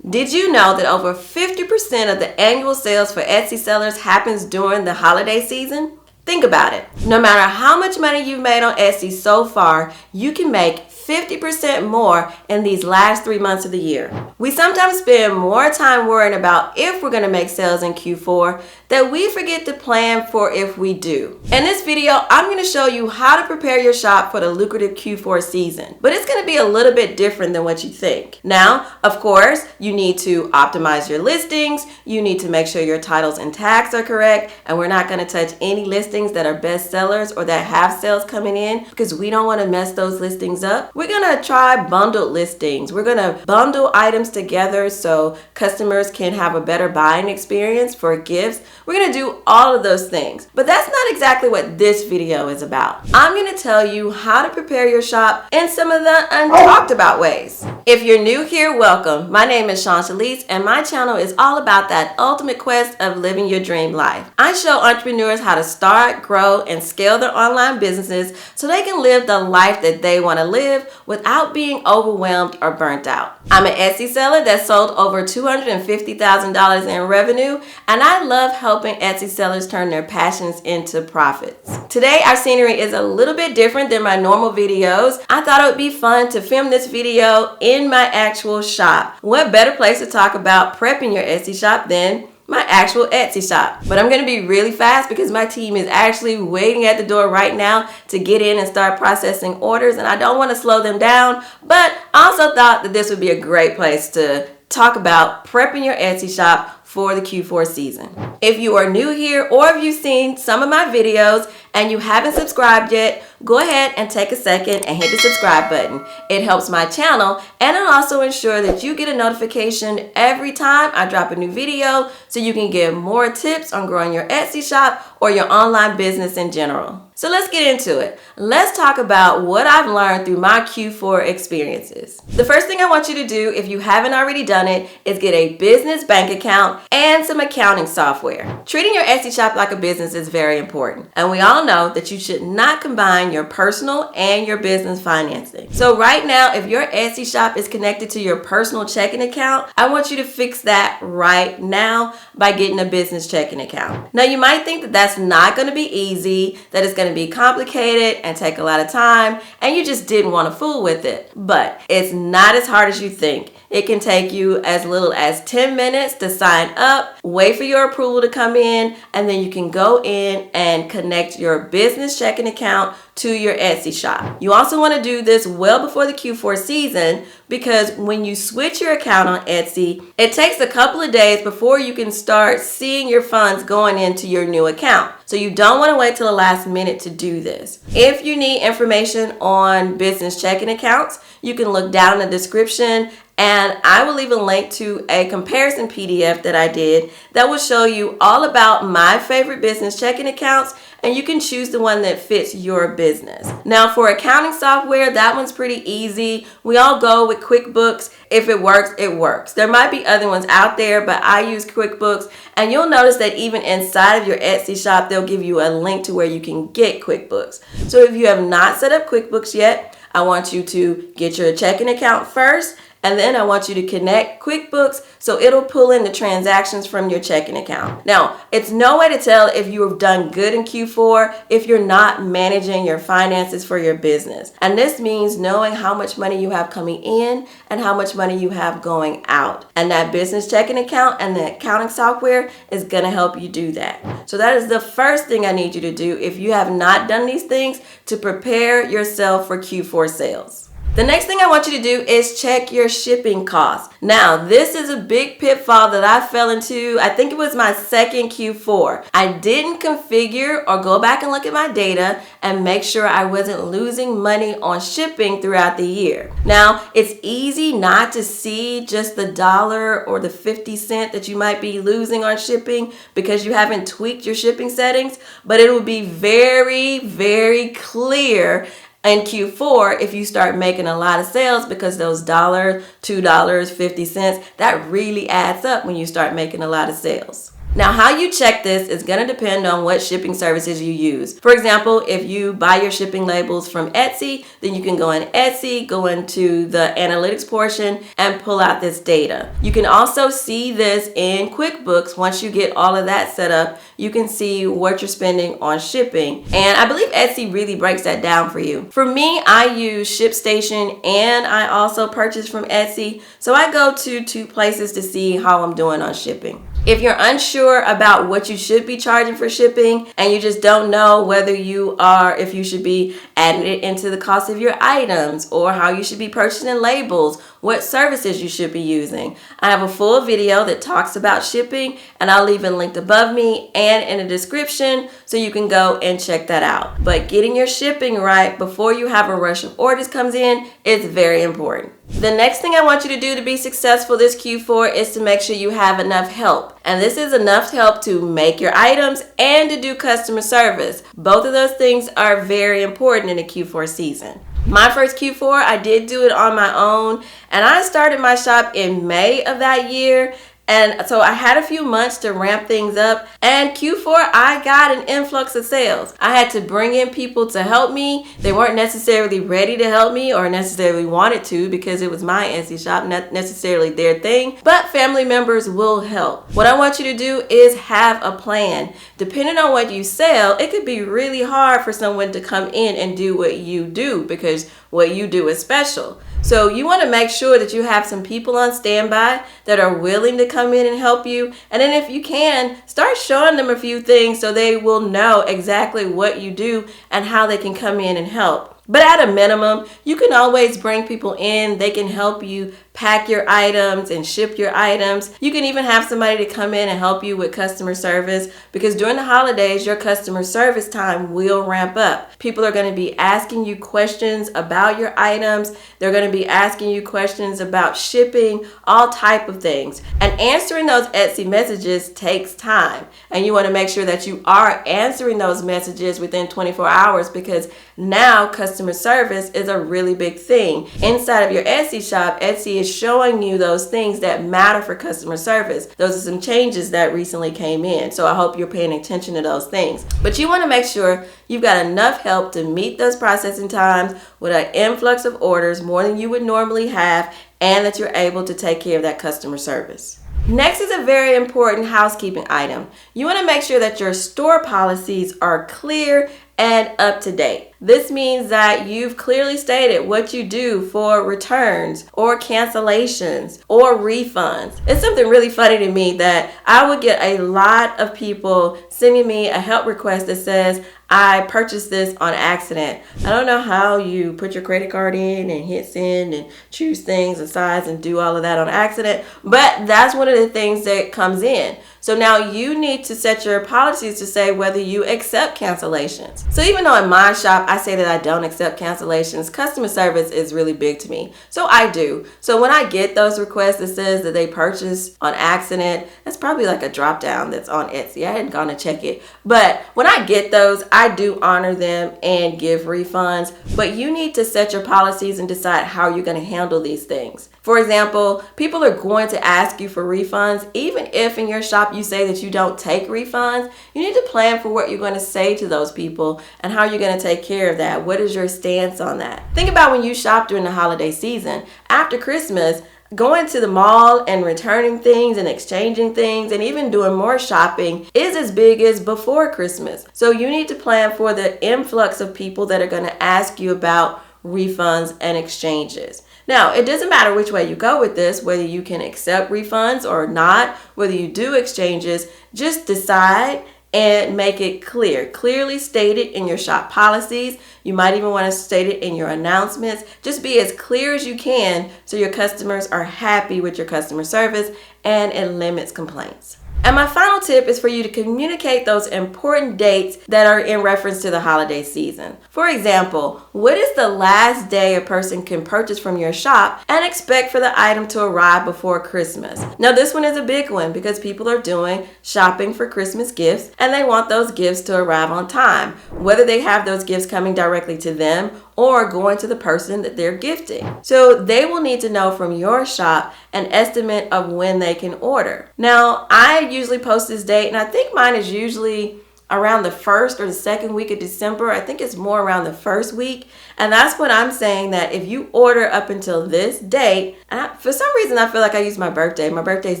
Did you know that over 50% of the annual sales for Etsy sellers happens during the holiday season? Think about it. No matter how much money you've made on Etsy so far, you can make 50% more in these last 3 months of the year. We sometimes spend more time worrying about if we're going to make sales in Q4 that we forget to plan for if we do. In this video, I'm going to show you how to prepare your shop for the lucrative Q4 season, but it's going to be a little bit different than what you think. Now, of course, you need to optimize your listings, you need to make sure your titles and tags are correct, and we're not going to touch any listings that are best sellers or that have sales coming in because we don't want to mess those listings up. We're going to try bundled listings. We're going to bundle items together so customers can have a better buying experience for gifts. We're going to do all of those things. But that's not exactly what this video is about. I'm going to tell you how to prepare your shop in some of the untalked about ways. If you're new here, welcome. My name is Shalise and my channel is all about that ultimate quest of living your dream life. I show entrepreneurs how to start, grow, and scale their online businesses so they can live the life that they want to live without being overwhelmed or burnt out. I'm an Etsy seller that sold over $250,000 in revenue, and I love helping Etsy sellers turn their passions into profits. Today, our scenery is a little bit different than my normal videos. I thought it would be fun to film this video in my actual shop. What better place to talk about prepping your Etsy shop than my actual Etsy shop. But I'm going to be really fast because my team is actually waiting at the door right now to get in and start processing orders, and I don't want to slow them down, but I also thought that this would be a great place to talk about prepping your Etsy shop for the Q4 season. If you are new here or if you've seen some of my videos and you haven't subscribed yet, go ahead and take a second and hit the subscribe button. It helps my channel and it'll also ensure that you get a notification every time I drop a new video so you can get more tips on growing your Etsy shop or your online business in general. So let's get into it. Let's talk about what I've learned through my Q4 experiences. The first thing I want you to do, if you haven't already done it, is get a business bank account and some accounting software. Treating your Etsy shop like a business is very important. And we all know that you should not combine your personal and your business financing. So right now, if your Etsy shop is connected to your personal checking account, I want you to fix that right now by getting a business checking account. Now you might think that that's not going to be easy, that it's going to be complicated and take a lot of time, and you just didn't want to fool with it. But it's not as hard as you think. It can take you as little as 10 minutes to sign up, wait for your approval to come in, and then you can go in and connect your business checking account to your Etsy shop. You also want to do this well before the Q4 season because when you switch your account on Etsy, it takes a couple of days before you can start seeing your funds going into your new account. So you don't want to wait till the last minute to do this. If you need information on business checking accounts, you can look down in the description and I will leave a link to a comparison PDF that I did that will show you all about my favorite business checking accounts, and you can choose the one that fits your business. Now for accounting software, that one's pretty easy. We all go with QuickBooks. If it works, it works. There might be other ones out there, but I use QuickBooks, and you'll notice that even inside of your Etsy shop, they'll give you a link to where you can get QuickBooks. So if you have not set up QuickBooks yet, I want you to get your checking account first, and then I want you to connect QuickBooks so it'll pull in the transactions from your checking account. Now, it's no way to tell if you have done good in Q4 if you're not managing your finances for your business. And this means knowing how much money you have coming in and how much money you have going out. And that business checking account and the accounting software is going to help you do that. So that is the first thing I need you to do if you have not done these things to prepare yourself for Q4 sales. The next thing I want you to do is check your shipping costs. Now, this is a big pitfall that I fell into. I think it was my second Q4. I didn't configure or go back and look at my data and make sure I wasn't losing money on shipping throughout the year. Now, it's easy not to see just the dollar or the 50 cent that you might be losing on shipping because you haven't tweaked your shipping settings, but it will be very, very clear in Q4 if you start making a lot of sales because those $1, $2, 50 cents, that really adds up when you start making a lot of sales. Now, how you check this is going to depend on what shipping services you use. For example, if you buy your shipping labels from Etsy, then you can go in Etsy, go into the analytics portion, and pull out this data. You can also see this in QuickBooks. Once you get all of that set up, you can see what you're spending on shipping. And I believe Etsy really breaks that down for you. For me, I use ShipStation and I also purchase from Etsy. So I go to two places to see how I'm doing on shipping. If you're unsure about what you should be charging for shipping and you just don't know if you should be adding it into the cost of your items or how you should be purchasing labels, what services you should be using, I have a full video that talks about shipping and I'll leave it linked above me and in the description so you can go and check that out. But getting your shipping right before you have a rush of orders comes in is very important. The next thing I want you to do to be successful this Q4 is to make sure you have enough help. And this is enough help to make your items and to do customer service. Both of those things are very important in the Q4 season. My first Q4, I did do it on my own, and I started my shop in May of that year. And so I had a few months to ramp things up, and Q4 I got an influx of sales. I had to bring in people to help me. They weren't necessarily ready to help me or necessarily wanted to because it was my Etsy shop, not necessarily their thing, but family members will help. What I want you to do is have a plan. Depending on what you sell, it could be really hard for someone to come in and do what you do because what you do is special. So you want to make sure that you have some people on standby that are willing to come in and help you. And then if you can, start showing them a few things so they will know exactly what you do and how they can come in and help. But at a minimum, you can always bring people in. They can help you pack your items and ship your items. You can even have somebody to come in and help you with customer service because during the holidays, your customer service time will ramp up. People are going to be asking you questions about your items. They're going to be asking you questions about shipping, all type of things. And answering those Etsy messages takes time. And you want to make sure that you are answering those messages within 24 hours because now customer service is a really big thing. Inside of your Etsy shop, Etsy is showing you those things that matter for customer service. Those are some changes that recently came in. So I hope you're paying attention to those things. But you want to make sure you've got enough help to meet those processing times with an influx of orders, more than you would normally have, and that you're able to take care of that customer service. Next is a very important housekeeping item. You want to make sure that your store policies are clear and up to date. This means that you've clearly stated what you do for returns or cancellations or refunds. It's something really funny to me that I would get a lot of people sending me a help request that says, I purchased this on accident. I don't know how you put your credit card in and hit send and choose things and size and do all of that on accident, but that's one of the things that comes in. So now you need to set your policies to say whether you accept cancellations. So even though in my shop I say that I don't accept cancellations, customer service is really big to me. So I do. So when I get those requests that says that they purchased on accident, that's probably like a drop down that's on Etsy. I hadn't gone to check it. But when I get those, I do honor them and give refunds. But you need to set your policies and decide how you're going to handle these things. For example, people are going to ask you for refunds. Even if in your shop you say that you don't take refunds, you need to plan for what you're going to say to those people and how you're going to take care of that. What is your stance on that? Think about when you shop during the holiday season. After Christmas, going to the mall and returning things and exchanging things and even doing more shopping is as big as before Christmas. So you need to plan for the influx of people that are going to ask you about refunds and exchanges. Now, it doesn't matter which way you go with this, whether you can accept refunds or not, whether you do exchanges, just decide and make it clear. Clearly stated in your shop policies. You might even want to state it in your announcements. Just be as clear as you can so your customers are happy with your customer service and it limits complaints. And my final tip is for you to communicate those important dates that are in reference to the holiday season. For example, what is the last day a person can purchase from your shop and expect for the item to arrive before Christmas? Now, this one is a big one because people are doing shopping for Christmas gifts and they want those gifts to arrive on time, whether they have those gifts coming directly to them or going to the person that they're gifting. So they will need to know from your shop an estimate of when they can order. Now, I usually post this date, and I think mine is usually around the first or the second week of December. I think it's more around the first week. And that's what I'm saying, that if you order up until this date, and for some reason I feel like I use my birthday. My birthday is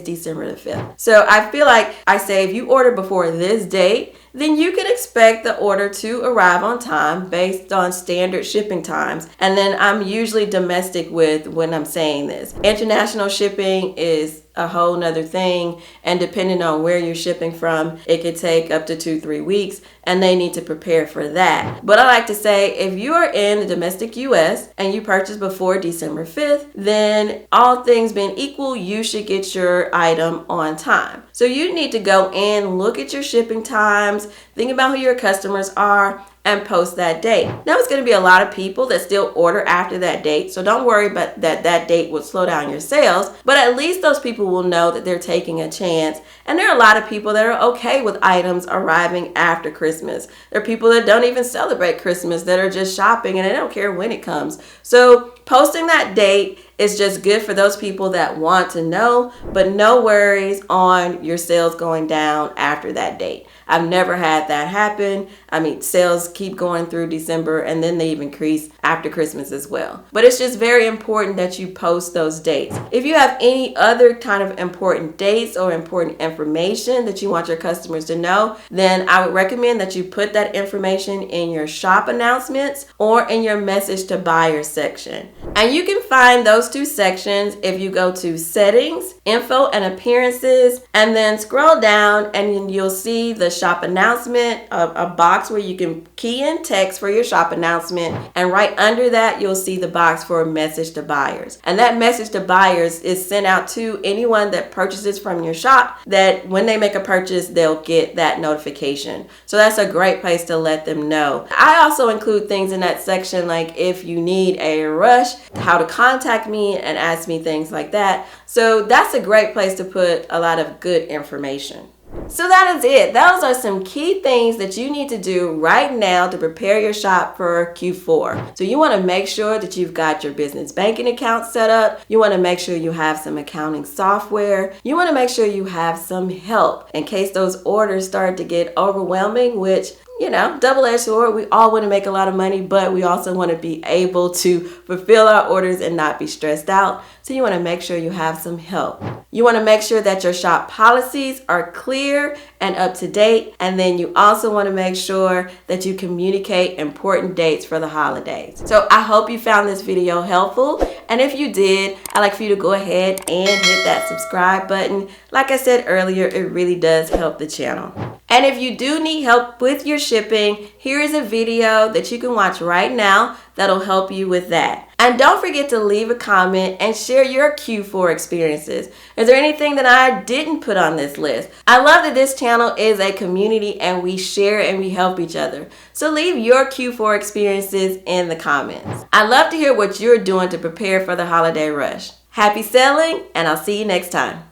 December the 5th. So I feel like I say if you order before this date, then you can expect the order to arrive on time based on standard shipping times. And then I'm usually domestic with when I'm saying this. International shipping is a whole nother thing, and depending on where you're shipping from, it could take up to 2-3 weeks, and they need to prepare for that. But I like to say, if you are in the domestic US and you purchase before December 5th, then all things being equal, you should get your item on time. So you need to go in, look at your shipping times, think about who your customers are, and post that date. Now, it's going to be a lot of people that still order after that date, so don't worry about that date will slow down your sales, but at least those people will know that they're taking a chance. And there are a lot of people that are okay with items arriving after Christmas. There are people that don't even celebrate Christmas, that are just shopping and they don't care when it comes. So posting that date is just good for those people that want to know, but no worries on your sales going down after that date. I've never had that happen. I mean, sales keep going through December, and then they even increase after Christmas as well. But it's just very important that you post those dates. If you have any other kind of important dates or important information that you want your customers to know, then I would recommend that you put that information in your shop announcements or in your message to buyers section. And you can find those two sections if you go to settings, info and appearances, and then scroll down, and you'll see the shop announcement, a box where you can key in text for your shop announcement, and right under that you'll see the box for a message to buyers. And that message to buyers is sent out to anyone that purchases from your shop, that when they make a purchase they'll get that notification. So that's a great place to let them know. I also include things in that section like if you need a rush, how to contact me, and ask me things like that. So that's a great place to put a lot of good information. So that is it. Those are some key things that you need to do right now to prepare your shop for Q4. So you want to make sure that you've got your business banking account set up. You want to make sure you have some accounting software. You want to make sure you have some help in case those orders start to get overwhelming, which, you know, double-edged sword. We all want to make a lot of money, but we also want to be able to fulfill our orders and not be stressed out. So you want to make sure you have some help. You want to make sure that your shop policies are clear and up to date. And then you also want to make sure that you communicate important dates for the holidays. So I hope you found this video helpful. And if you did, I'd like for you to go ahead and hit that subscribe button. Like I said earlier, it really does help the channel. And if you do need help with your shipping, here is a video that you can watch right now that'll help you with that. And don't forget to leave a comment and share your Q4 experiences. Is there anything that I didn't put on this list? I love that this channel is a community and we share and we help each other. So leave your Q4 experiences in the comments. I'd love to hear what you're doing to prepare for the holiday rush. Happy selling, and I'll see you next time.